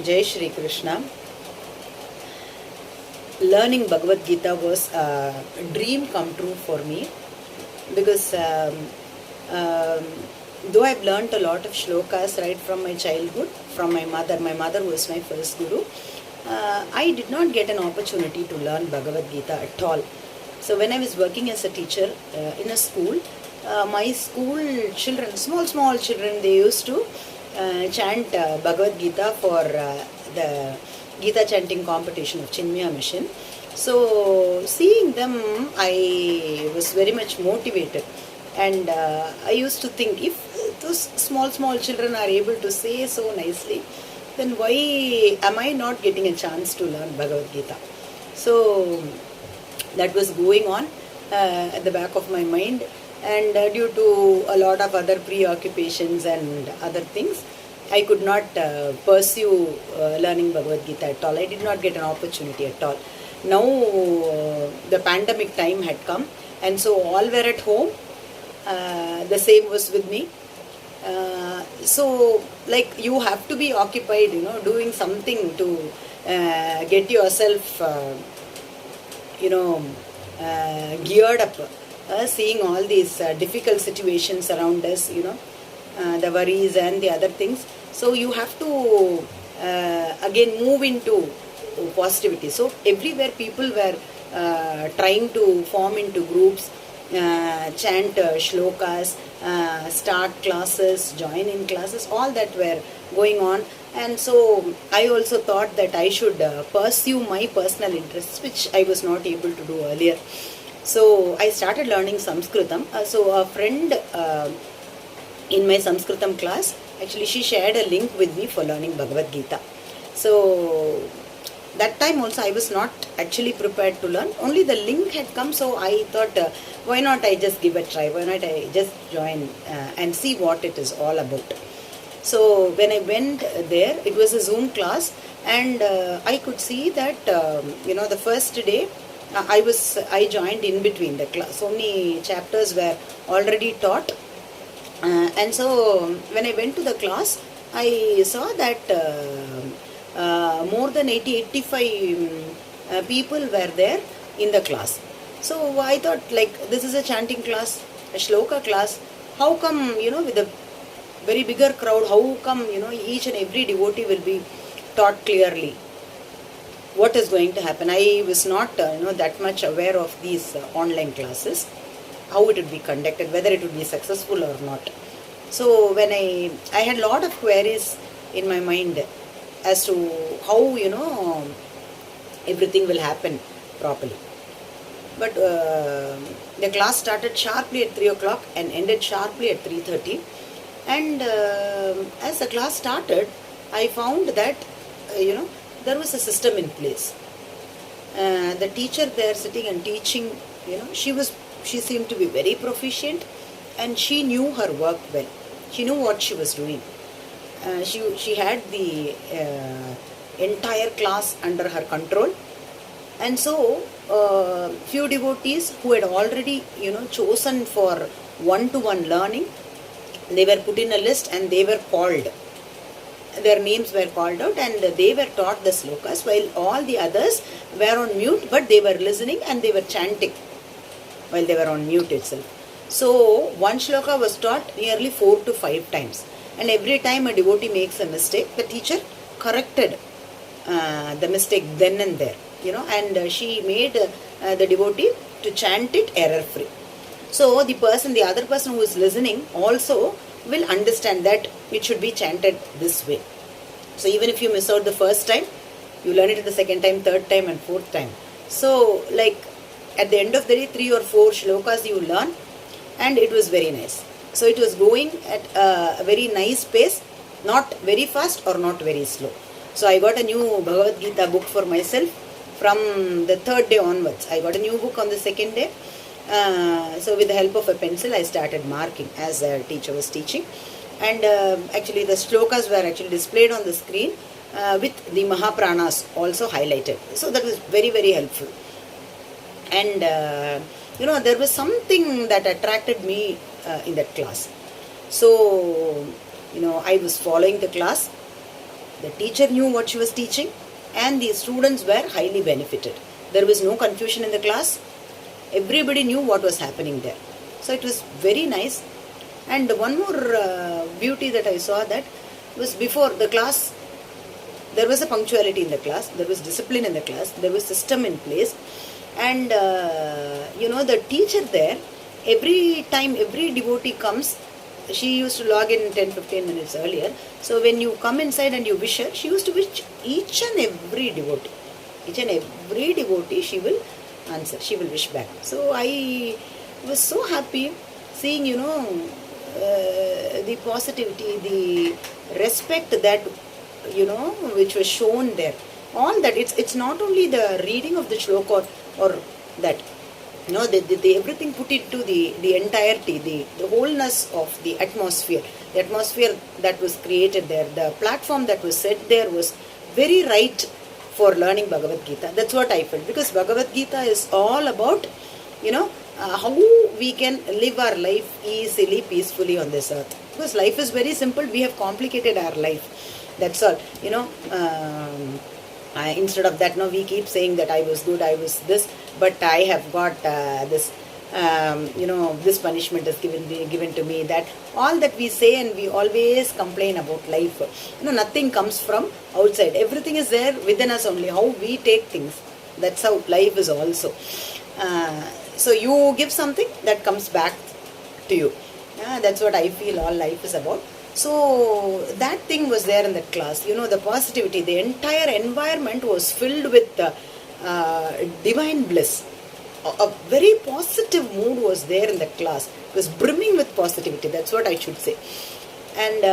Jai Shri Krishna. Learning Bhagavad Gita was a dream come true for me because um, though I've learnt a lot of shlokas right from my childhood, from my mother was my first guru, I did not get an opportunity to learn Bhagavad Gita at all. So when I was working as a teacher in a school, my school children, small children, they used to chant Bhagavad Gita for the Gita chanting competition of Chinmaya Mission. So seeing them, I was very much motivated, and I used to think, if those small children are able to say so nicely, then why am I not getting a chance to learn Bhagavad Gita? So that was going on at the back of my mind, and due to a lot of other preoccupations and other things, I could not pursue learning Bhagavad Gita at all. I did not get an opportunity at all. Now the pandemic time had come, and so all were at home. The same was with me. So like, you have to be occupied, doing something to get yourself geared up, seeing all these difficult situations around us, the worries and the other things. So you have to again move into positivity. So everywhere people were trying to form into groups, chant shlokas, start classes, join in classes, all that were going on. And so I also thought that I should pursue my personal interests, which I was not able to do earlier. So I started learning Sanskritam. So a friend in my Sanskritam class, actually she shared a link with me for learning Bhagavad Gita. So that time also I was not actually prepared to learn. Only the link had come, so I thought, why not I just give a try? Why not I just join and see what it is all about? So when I went there, it was a Zoom class, and I could see that the first day I joined in between the class. So many chapters were already taught, and so when I went to the class, I saw that more than 80-85 people were there in the class. So I thought, like, this is a chanting class, a shloka class. How come, with a very bigger crowd, how come, each and every devotee will be taught clearly what is going to happen? I was not, that much aware of these online classes, how it would be conducted, whether it would be successful or not. So when I had a lot of queries in my mind as to how, everything will happen properly. But the class started sharply at 3 o'clock and ended sharply at 3:30. And as the class started, I found that, there was a system in place. The teacher there sitting and teaching, she seemed to be very proficient, and she knew her work well. She knew what she was doing. She had the entire class under her control. And so few devotees who had already, chosen for one-to-one learning, they were put in a list and they were called. Their names were called out and they were taught the slokas, while all the others were on mute, but they were listening and they were chanting while they were on mute itself. So one shloka was taught nearly 4 to 5 times. And every time a devotee makes a mistake, the teacher corrected the mistake then and there, and she made the devotee to chant it error-free. So the other person who is listening also will understand that it should be chanted this way. So even if you miss out the first time, you learn it the second time, third time and fourth time. So like at the end of the day, 3 or 4 shlokas you learn, and it was very nice. So it was going at a very nice pace, not very fast or not very slow. So I got a new Bhagavad Gita book for myself from the 3rd day onwards. I got a new book on the 2nd day. So with the help of a pencil, I started marking as a teacher was teaching. And actually the shlokas were actually displayed on the screen with the Mahapranas also highlighted. So that was very, very helpful. And there was something that attracted me in that class. So, I was following the class The teacher knew what she was teaching, and the students were highly benefited. There was no confusion in the class. Everybody knew what was happening there. So it was very nice. And one more beauty that I saw that was before the class, there was a punctuality in the class, there was discipline in the class, there was system in place. And the teacher there, every time every devotee comes, she used to log in 10-15 minutes earlier. So when you come inside and you wish her, she used to wish each and every devotee. Each and every devotee she will answer, she will wish back. So I was so happy seeing, the positivity, the respect that, which was shown there. All that, it's not only the reading of the shloka or that. No, they everything put into the entirety, the wholeness of the atmosphere that was created there, the platform that was set there was very right for learning Bhagavad Gita. That's what I felt, because Bhagavad Gita is all about, how we can live our life easily, peacefully on this earth. Because life is very simple, we have complicated our life. That's all. Instead of that, we keep saying that I was good, I was this, but I have got this, this punishment is given to me. That all that we say, and we always complain about life. Nothing comes from outside. Everything is there within us only. How we take things. That's how life is also. So you give something, that comes back to you. That's what I feel all life is about. So that thing was there in that class. The positivity, the entire environment was filled with divine bliss. A very positive mood was there in that class. It was brimming with positivity. That's what I should say. And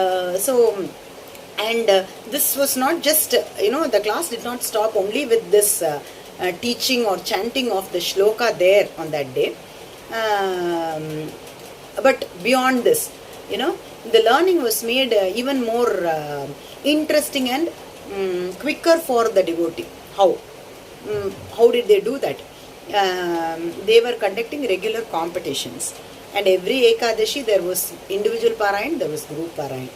this was not just, the class did not stop only with this teaching or chanting of the shloka there on that day. But beyond this, the learning was made even more interesting and quicker for the devotee. How? How did they do that? They were conducting regular competitions. And every Ekadashi there was individual Parayan, there was group Parayan.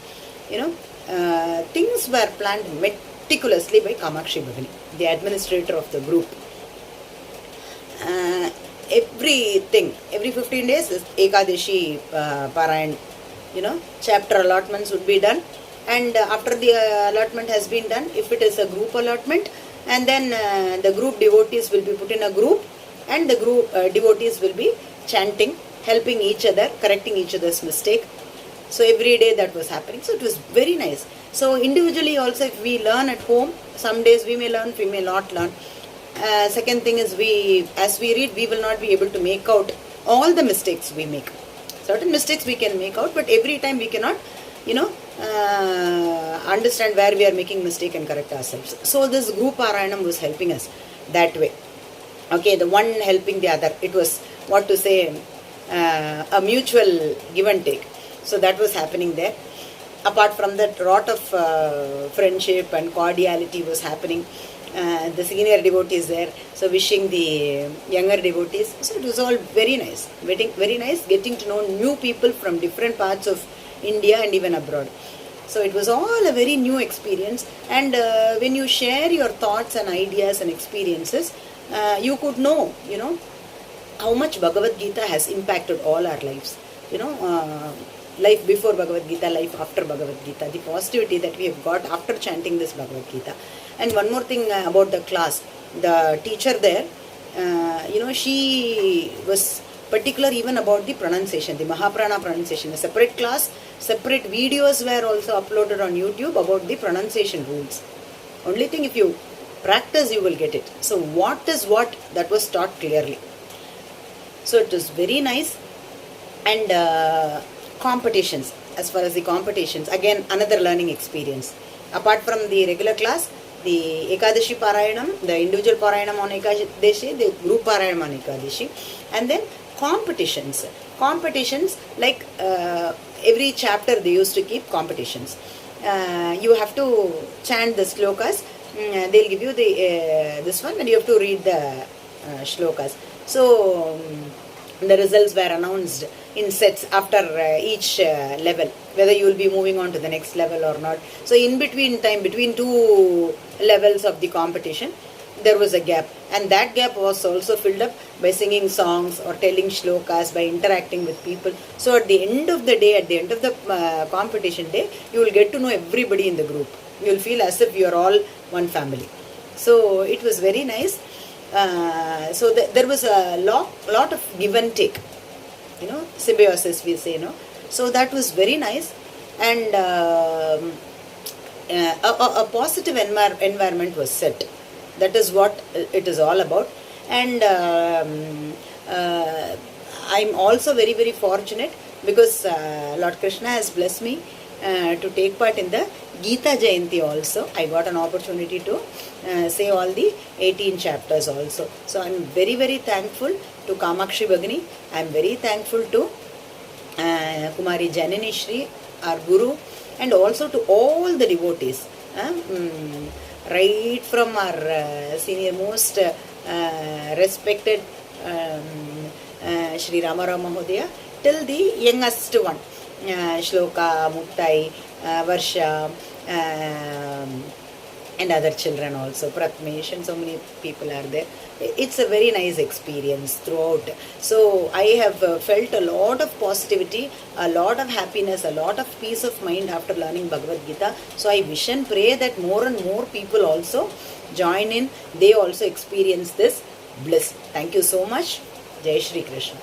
Things were planned meticulously by Kamakshi Bhagini, the administrator of the group. Everything, every 15 days is Ekadashi Parayan. Chapter allotments would be done, and after the allotment has been done, if it is a group allotment, and then the group devotees will be put in a group, and the group devotees will be chanting, helping each other, correcting each other's mistake. So every day that was happening. So it was very nice. So individually also, if we learn at home, some days we may learn, we may not learn. Second thing is, as we read, we will not be able to make out all the mistakes we make. Certain mistakes we can make out, but every time we cannot, understand where we are making mistake and correct ourselves. So this group Parayanam was helping us that way. Okay, the one helping the other. It was, a mutual give and take. So that was happening there. Apart from that, a lot of friendship and cordiality was happening. The senior devotees there, so wishing the younger devotees. So it was all very nice, very nice, getting to know new people from different parts of India and even abroad. So it was all a very new experience. And when you share your thoughts and ideas and experiences, you could know, how much Bhagavad Gita has impacted all our lives. Life before Bhagavad Gita, life after Bhagavad Gita, the positivity that we have got after chanting this Bhagavad Gita. And one more thing about the class, the teacher there, she was particular even about the pronunciation, the Mahaprana pronunciation. A separate class, separate videos were also uploaded on YouTube about the pronunciation rules. Only thing, if you practice, you will get it. So what is what, that was taught clearly. So it was very nice. And competitions, as far as the competitions, again another learning experience. Apart from the regular class, the Ekadashi Parayanam, the individual Parayanam on Ekadashi, the group Parayanam on Ekadashi, and then competitions. Competitions, like every chapter they used to keep competitions. You have to chant the shlokas, they'll give you the this one, and you have to read the shlokas. So The results were announced in sets after each level, whether you will be moving on to the next level or not. So in between time, between two levels of the competition, there was a gap, and that gap was also filled up by singing songs or telling shlokas, by interacting with people. So at the end of the day, at the end of the competition day, you will get to know everybody in the group. You will feel as if you are all one family. So it was very nice. So there was a lot of give and take, symbiosis we say, So that was very nice, and a positive environment was set. That is what it is all about. And I'm also very, very fortunate because Lord Krishna has blessed me to take part in the Gita Jayanti also. I got an opportunity to say all the 18 chapters also. So I'm very, very thankful to Kamakshi Bhagini. I'm very thankful to Kumari Janani Shri, our Guru, and also to all the devotees. Right from our senior most respected Shri Ramaram Mahodaya till the youngest one, Shloka, Muktai, Varsha, and other children also, Pratmesh, and so many people are there. It's a very nice experience throughout. So I have felt a lot of positivity, a lot of happiness, a lot of peace of mind after learning Bhagavad Gita. So I wish and pray that more and more people also join in, they also experience this bliss. Thank you so much. Jai Shri Krishna.